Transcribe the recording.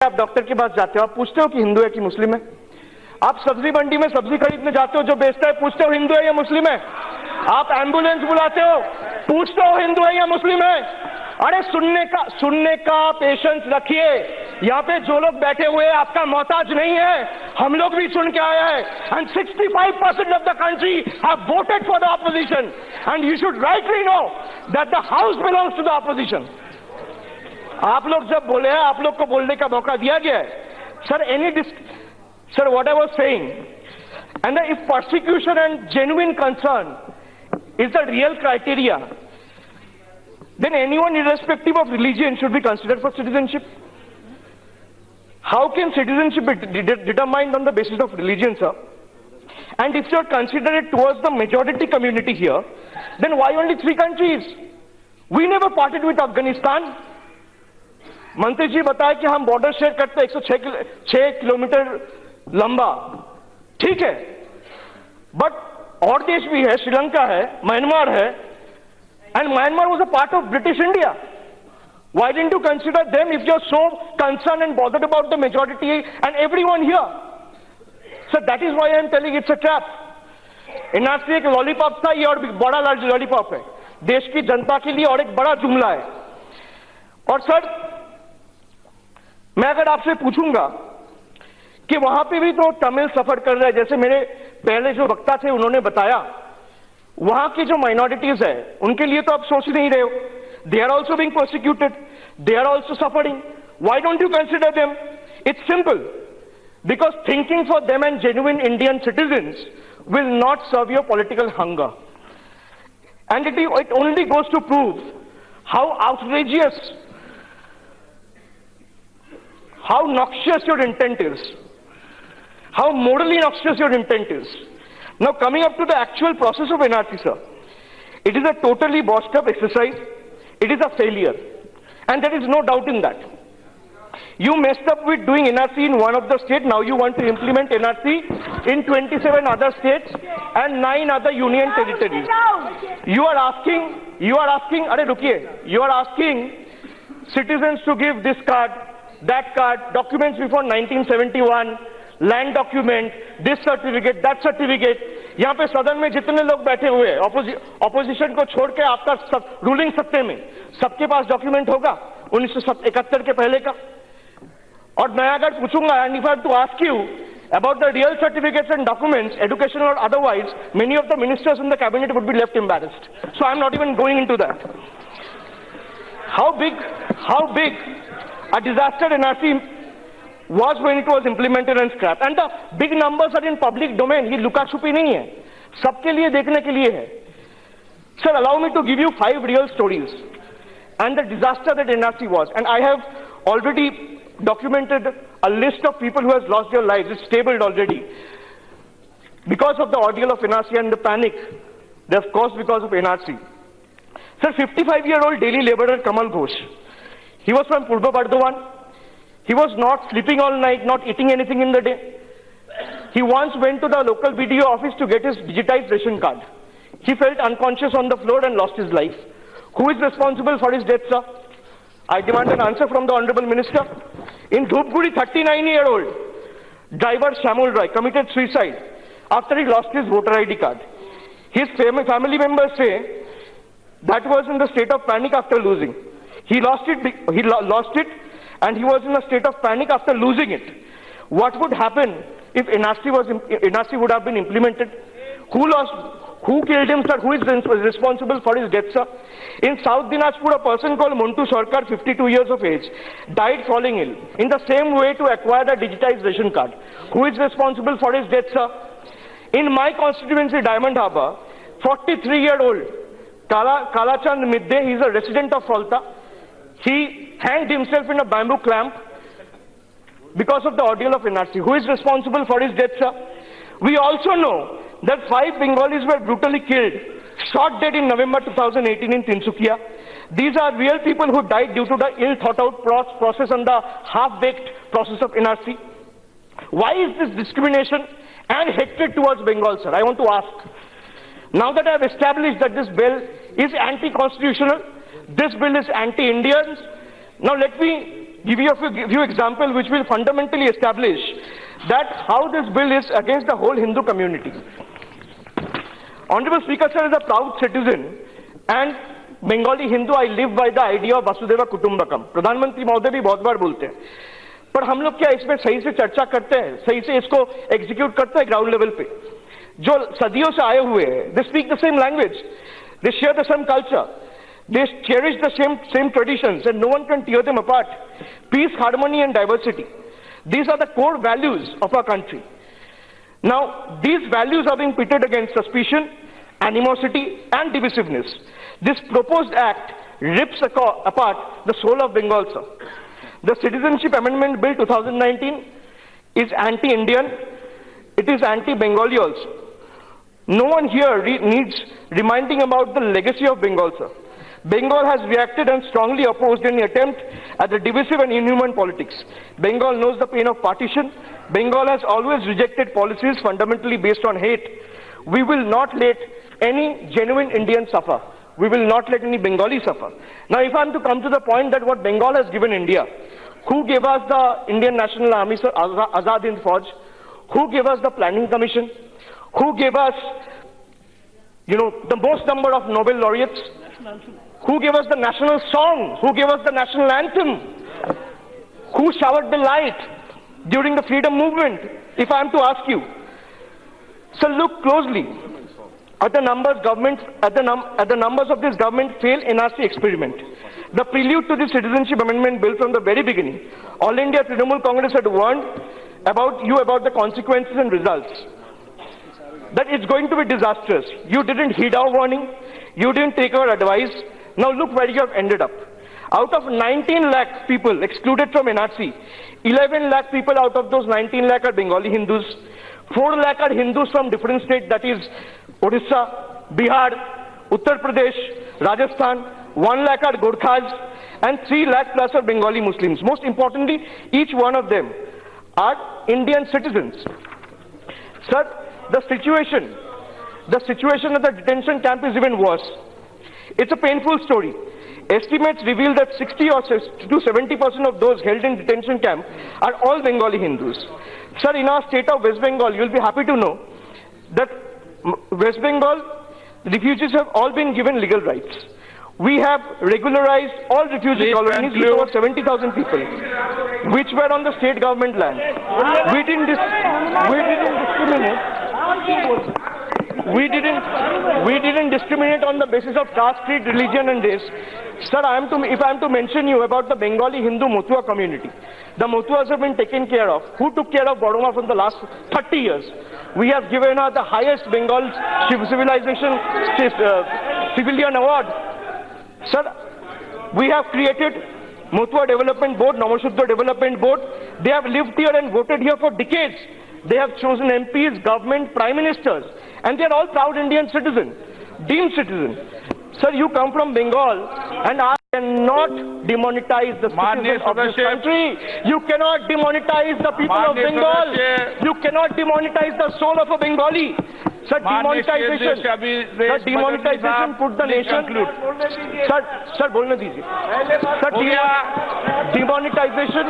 आप डॉक्टर के पास जाते हो, आप पूछते हो कि हिंदू है कि मुस्लिम है। आप सब्जी मंडी में सब्जी खरीदने जाते हो, जो बेचता है पूछते हो हिंदू है या मुस्लिम है। आप एम्बुलेंस बुलाते हो, पूछते हो हिंदू है या मुस्लिम है। अरे सुनने का पेशेंस रखिए। यहाँ पे जो लोग बैठे हुए हैं आपका मोहताज नहीं है, हम लोग भी सुन के आए हैं। And 65% of the country have voted for the opposition and you should rightly know that the house belongs to the opposition. आप लोग जब बोले हैं, आप लोग को बोलने का मौका दिया गया है। Sir, what I was saying, and if persecution and genuine concern is the real criteria, then anyone irrespective of religion should be considered for citizenship. How can citizenship be determined on the basis of religion, sir? And if you are considered towards the majority community here, then why only 3 countries? We never parted with Afghanistan. मंत्री जी बताया कि हम border share करते 106 kilometre लंबा, ठीक है, but और देश भी है, श्रीलंका है, म्यांमार है, and Myanmar was a part of British India. Why didn't you consider them if you're so concerned and bothered about the majority and everyone here? So that is why I am telling it's a trap. NRC एक lollipop था, ये और बड़ा lollipop है देश की जनता के लिए, और एक बड़ा जुमला है. और सर, मैं अगर आपसे पूछूंगा कि वहां पे भी तो तमिल सफर कर रहे हैं, जैसे मेरे पहले जो वक्ता थे उन्होंने बताया, वहां की जो माइनॉरिटीज है उनके लिए तो आप सोच नहीं रहे हो. They are also being prosecuted, they are also suffering. Why don't you consider them? It's simple, because thinking for them and genuine Indian citizens will not serve your political hunger. And it only goes to prove how outrageous, how noxious your intent is, how morally noxious your intent is. Now coming up to the actual process of NRC, sir, it is a totally botched up exercise. It is a failure, and there is no doubt in that. You messed up with doing NRC in one of the states. Now you want to implement NRC in 27 other states and 9 other union territories. You are asking, अरे रुकिए, you are asking citizens to give this card, that card, documents before 1971, land document, this certificate, that certificate. यहाँ पे सदन में जितने लोग बैठे हुए हैं, ऑपोजिशन को छोड़ के आपका रूलिंग सत्ते में, सबके पास डॉक्यूमेंट होगा 1971 के पहले का. और मैं अगर पूछूंगा, and if I have to ask you about the real certificates and documents, educational or otherwise, many of the ministers in the cabinet would be left embarrassed. So I'm not even going into that. How big a disaster NRC was when it was implemented and scrapped. And the big numbers are in public domain. ये लुका छुपी नहीं है, सबके लिए देखने के लिए है. Sir, allow me to give you 5 real stories and the disaster that NRC was. And I have already documented a list of people who has lost their lives. It's tabled already because of the ordeal of NRC and the panic they've caused because of NRC. Sir, 55-year-old daily laborer Kamal Ghosh. He was from Purba Bardhaman. He was not sleeping all night, not eating anything in the day. He once went to the local BDO office to get his digitized ration card. He felt unconscious on the floor and lost his life. Who is responsible for his death, sir? I demand an answer from the Honorable Minister. In Dhupguri, 39-year-old driver Shamul Roy committed suicide after he lost his voter ID card. His family members say that was in the state of panic after losing. He lost it and he was in a state of panic after losing it. What would happen if NRC would have been implemented? Who killed him, sir? Who is responsible for his death, sir? In South Dinajpur, a person called Montu Sarkar, 52 years of age, died falling ill in the same way to acquire the digitized ration card. Who is responsible for his death, sir? In my constituency, Diamond Harbour, 43-year-old Kalachand Midde, he is a resident of Falta. He hanged himself in a bamboo clamp because of the ordeal of NRC. Who is responsible for his death, sir? We also know that 5 Bengalis were brutally killed, shot dead in November 2018 in Tinsukia. These are real people who died due to the ill-thought-out process and the half-baked process of NRC. Why is this discrimination and hatred towards Bengal, sir? I want to ask. Now that I have established that this bill is anti-constitutional, this bill is anti-Indians, now let me give you a few examples which will fundamentally establish that how this bill is against the whole Hindu community. Honorable Speaker sir, as a proud citizen and Bengali Hindu, I live by the idea of Vasudhaiva Kutumbakam. प्रधानमंत्री महोदय भी बहुत बार बोलते हैं, पर हम लोग क्या इसमें सही से चर्चा करते हैं, सही से इसको एग्जीक्यूट करते हैं ग्राउंड लेवल पे? जो सदियों से आए हुए हैं, they speak the same language, they share the same culture, they cherish the same traditions, and no one can tear them apart. Peace, harmony, and diversity. These are the core values of our country. Now, these values are being pitted against suspicion, animosity, and divisiveness. This proposed act rips apart the soul of Bengal, sir. The Citizenship Amendment Bill 2019 is anti-Indian. It is anti-Bengali also. No one here needs reminding about the legacy of Bengal, sir. Bengal has reacted and strongly opposed any attempt at the divisive and inhuman politics. Bengal knows the pain of partition. Bengal has always rejected policies fundamentally based on hate. We will not let any genuine Indian suffer. We will not let any Bengali suffer. Now, if I am to come to the point that what Bengal has given India, who gave us the Indian National Army, sir, Azad Hind Fauj? Who gave us the Planning Commission? Who gave us, the most number of Nobel laureates? Who gave us the national song? Who gave us the national anthem? Who showered the light during the freedom movement? If I am to ask you, so look closely at the numbers the numbers of this government failed NRC experiment. The prelude to the Citizenship Amendment Bill from the very beginning, All India Trinamool Congress had warned about the consequences and results. That it's going to be disastrous. You didn't heed our warning. You didn't take our advice. Now look where you have ended up. Out of 19 lakh people excluded from NRC, 11 lakh people out of those 19 lakh are Bengali Hindus. 4 lakh are Hindus from different states, that is Odisha, Bihar, Uttar Pradesh, Rajasthan. 1 lakh are Gorkhas, and 3 lakh plus are Bengali Muslims. Most importantly, each one of them are Indian citizens. Sir, the situation at the detention camp is even worse. It's a painful story. Estimates reveal that 60 or to 70% of those held in detention camp are all Bengali Hindus. Sir, in our state of West Bengal, you will be happy to know that West Bengal refugees have all been given legal rights. We have regularized all refugee colonies with over 70,000 people, which were on the state government land. We didn't discriminate on the basis of caste, creed, religion, and race. Sir, if I am to mention you about the Bengali Hindu Motua community, the Motuas have been taken care of. Who took care of Boroma from the last 30 years? We have given her the highest Bengal civilization civilian award. Sir, we have created Motua Development Board, Namashuddha Development Board. They have lived here and voted here for decades. They have chosen MPs, government, prime ministers, and they are all proud Indian citizens, deemed citizens. Sir, you come from Bengal, and I cannot demonetize the citizens of this country. You cannot demonetize the people of Bengal. You cannot demonetize the soul of a Bengali. Sir, demonetization put the nation. Sir, बोलने दीजिए. Sir, demonetization.